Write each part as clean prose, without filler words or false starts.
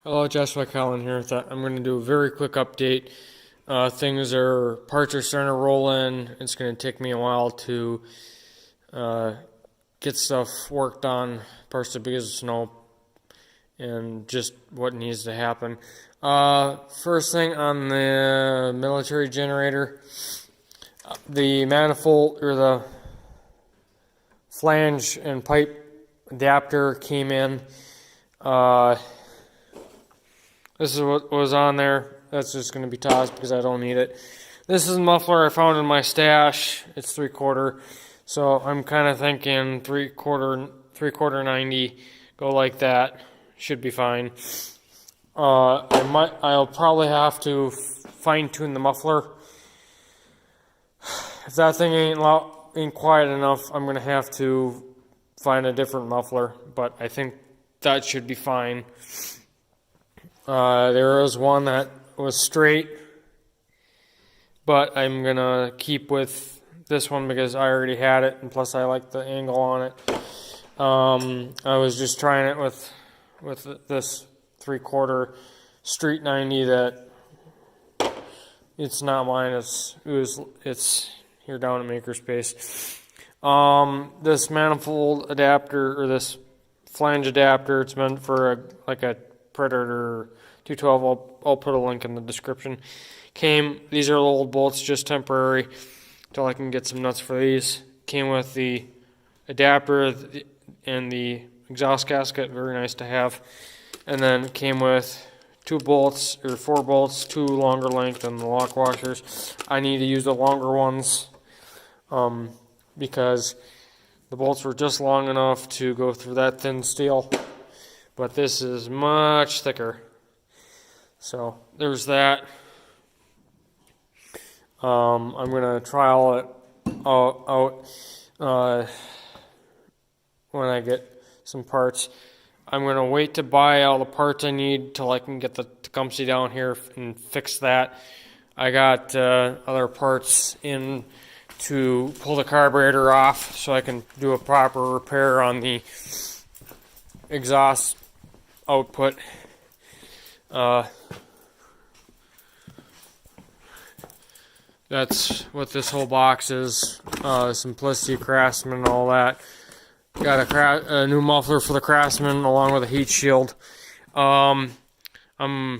Hello, Joshua Collin here. I'm going to do a very quick update. Parts are starting to roll in. It's going to take me a while to get stuff worked on, parts of because of snow, and just what needs to happen. First thing on the military generator, the manifold or the flange and pipe adapter came in. This is what was on there. That's just going to be tossed because I don't need it. This is a muffler I found in my stash. It's 3/4. So I'm kind of thinking 3/4 90. Go like that. Should be fine. I'll probably have to fine tune the muffler. If that thing ain't quiet enough, I'm going to have to find a different muffler. But I think that should be fine. There was one that was straight, but I'm gonna keep with this one because I already had it, and plus I like the angle on it. I was just trying it with this 3/4 Street 90 that it's not mine. It's here down at Makerspace. This manifold adapter or this flange adapter, it's meant for a Predator 212. I'll put a link in the description. These are old bolts, just temporary, till I can get some nuts for these. Came with the adapter and the exhaust gasket, very nice to have. And then came with 4 bolts, 2 longer length than the lock washers. I need to use the longer ones because the bolts were just long enough to go through that thin steel. But this is much thicker. So there's that. I'm going to trial it out when I get some parts. I'm going to wait to buy all the parts I need till I can get the Tecumseh down here and fix that. I got other parts in to pull the carburetor off so I can do a proper repair on the exhaust output. That's what this whole box is. Simplicity, Craftsman, and all that. Got a new muffler for the Craftsman along with a heat shield. I'm gonna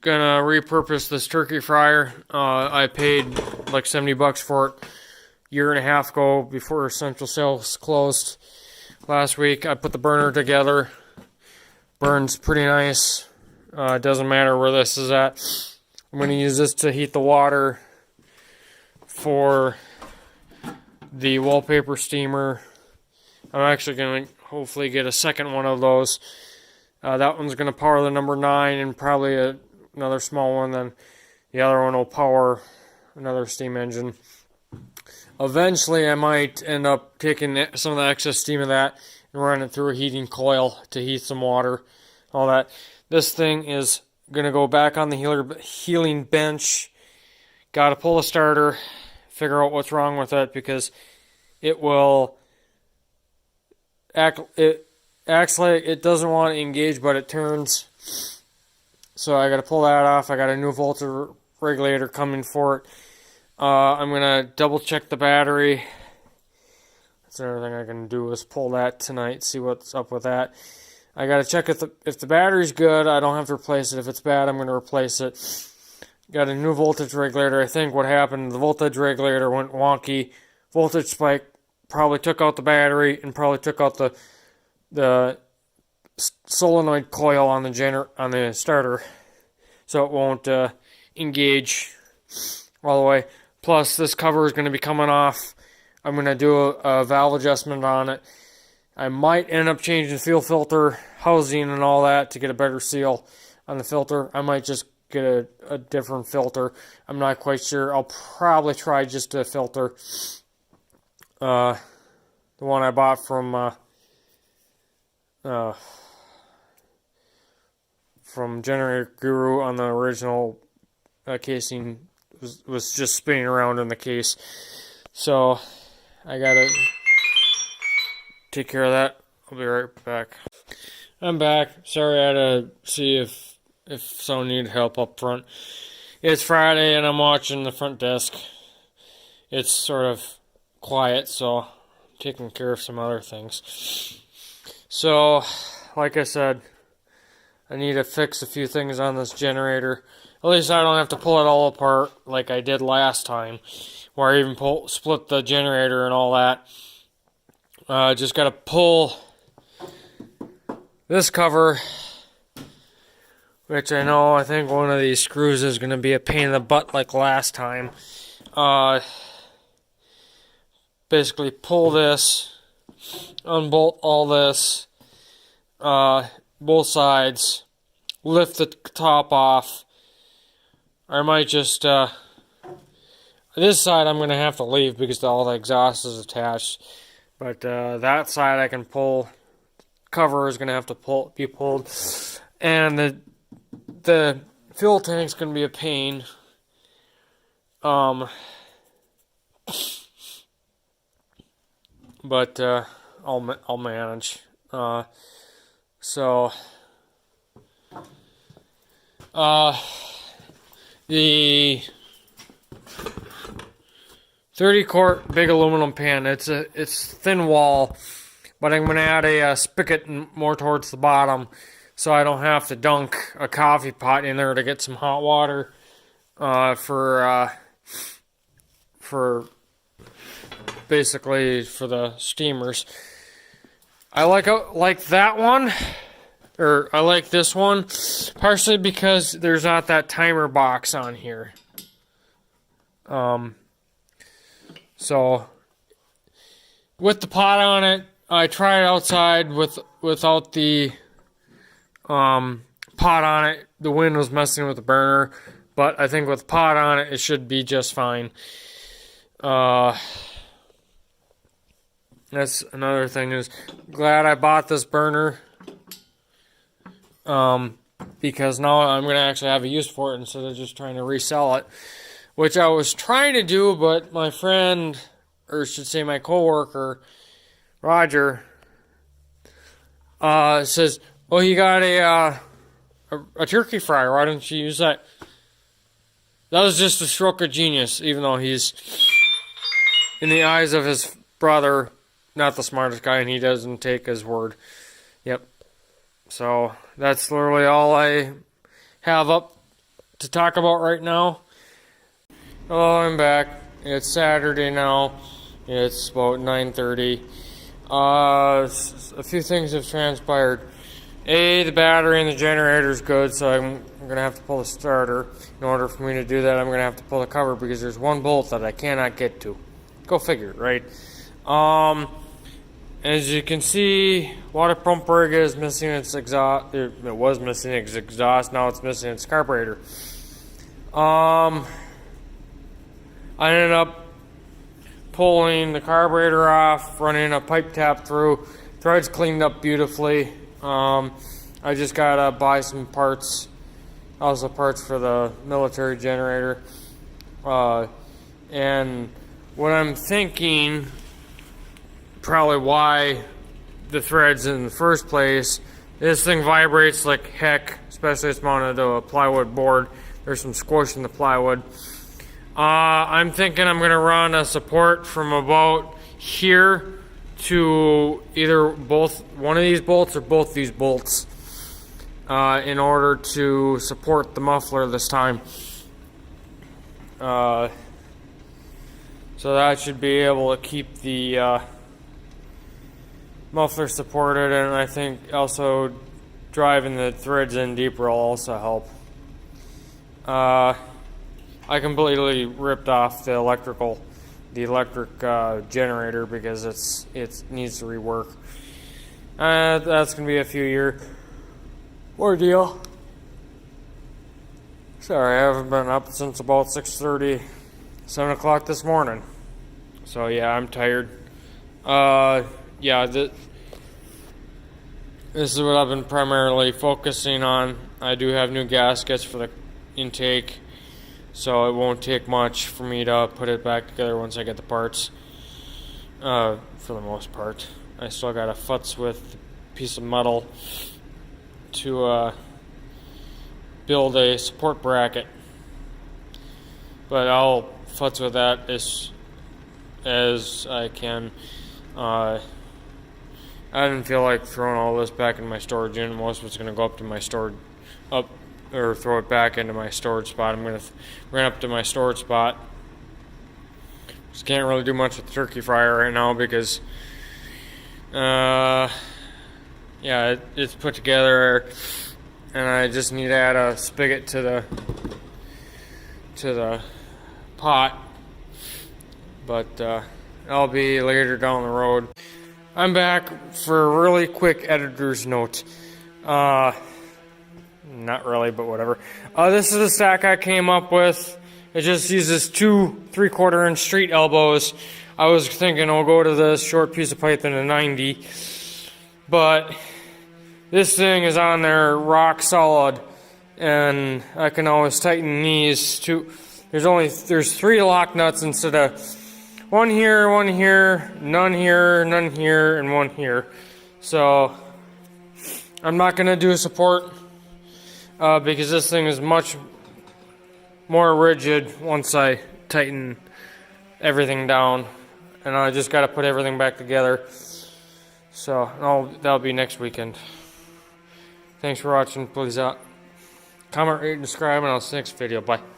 repurpose this turkey fryer. I paid like $70 for it a year and a half ago before Central Sales closed last week. I put the burner together. Burns pretty nice. It doesn't matter where this is at. I'm going to use this to heat the water for the wallpaper steamer. I'm actually going to hopefully get a second one of those. That one's going to power the number 9 and probably another small one. Then the other one will power another steam engine. Eventually, I might end up taking some of the excess steam of that and run it through a heating coil to heat some water, all that. This thing is going to go back on the healing bench. Got to pull the starter, figure out what's wrong with it because it acts like it doesn't want to engage, but it turns. So I got to pull that off. I got a new voltage regulator coming for it. I'm going to double check the battery. That's another thing I can do is pull that tonight, see what's up with that. I got to check if the battery's good, I don't have to replace it. If it's bad, I'm going to replace it. Got a new voltage regulator. I think what happened, the voltage regulator went wonky. Voltage spike probably took out the battery and probably took out the solenoid coil on the starter. So it won't engage all the way. Plus, this cover is going to be coming off. I'm going to do a valve adjustment on it. I might end up changing fuel filter housing and all that to get a better seal on the filter. I might just get a different filter. I'm not quite sure. I'll probably try just a filter. The one I bought from Generator Guru on the original casing was just spinning around in the case. So I gotta take care of that. I'll be right back. I'm back. Sorry, I had to see if someone needed help up front. It's Friday and I'm watching the front desk. It's sort of quiet, so I'm taking care of some other things. So, like I said, I need to fix a few things on this generator. At least I don't have to pull it all apart like I did last time, where I even split the generator and all that. Just gotta pull this cover, which I think one of these screws is gonna be a pain in the butt like last time. Basically pull this, unbolt all this, both sides, lift the top off. I might just, this side I'm going to have to leave because all the exhaust is attached. But that side I can pull. Cover is going to have to be pulled. And the fuel tank's going to be a pain. But I'll manage. The 30-quart big aluminum pan. It's thin wall, but I'm gonna add a spigot more towards the bottom, so I don't have to dunk a coffee pot in there to get some hot water for basically for the steamers. I like that one, or I like this one, partially because there's not that timer box on here. So with the pot on it, I tried outside without the pot on it. The wind was messing with the burner, but I think with pot on it, it should be just fine. That's another thing, is glad I bought this burner. Because now I'm going to actually have a use for it instead of just trying to resell it. Which I was trying to do, but my friend, or I should say my coworker, Roger, says, "Oh, you got a turkey fryer. Why don't you use that?" That was just a stroke of genius, even though he's, in the eyes of his brother, not the smartest guy, and he doesn't take his word. Yep. So that's literally all I have up to talk about right now. Oh, I'm back. It's Saturday now. It's about 9:30. A few things have transpired. The battery in the generator is good, so I'm going to have to pull the starter. In order for me to do that, I'm going to have to pull the cover because there's one bolt that I cannot get to. Go figure, right? As you can see, Waterpump rig is missing its exhaust. It was missing its exhaust. Now it's missing its carburetor. I ended up pulling the carburetor off, running a pipe tap through. Threads cleaned up beautifully. I just gotta buy some parts, also parts for the military generator. And what I'm thinking, probably why the threads in the first place, this thing vibrates like heck, especially it's mounted to a plywood board. There's some squish in the plywood. I'm thinking I'm gonna run a support from about here to either one of these bolts or both these bolts in order to support the muffler this time. So that should be able to keep the muffler supported, and I think also driving the threads in deeper will also help. I completely ripped off the electric generator because it needs to rework. That's gonna be a few year ordeal. Sorry, I haven't been up since about 6:30, 7 o'clock this morning. So yeah, I'm tired. This is what I've been primarily focusing on. I do have new gaskets for the intake, so it won't take much for me to put it back together once I get the parts. For the most part, I still got a futz with a piece of metal to build a support bracket. But I'll futz with that as I can. I didn't feel like throwing all this back in my storage unit. Most of it's going to go up to my storage, or throw it back into my storage spot. I'm going to run up to my storage spot. Just can't really do much with the turkey fryer right now because, yeah, it's put together, and I just need to add a spigot to the pot. But I'll be later down the road. I'm back for a really quick editor's note. Not really, but whatever. This is the stack I came up with. It just uses 2 3/4 inch street elbows. I was thinking I'll go to this short piece of pipe in a 90, but this thing is on there rock solid, and I can always tighten these two. There's 3 lock nuts instead of one here, none here, none here, and 1 here. So I'm not gonna do a support because this thing is much more rigid once I tighten everything down, and I just got to put everything back together. So that'll be next weekend. Thanks for watching. Please comment, rate, and subscribe, and I'll see you next video. Bye.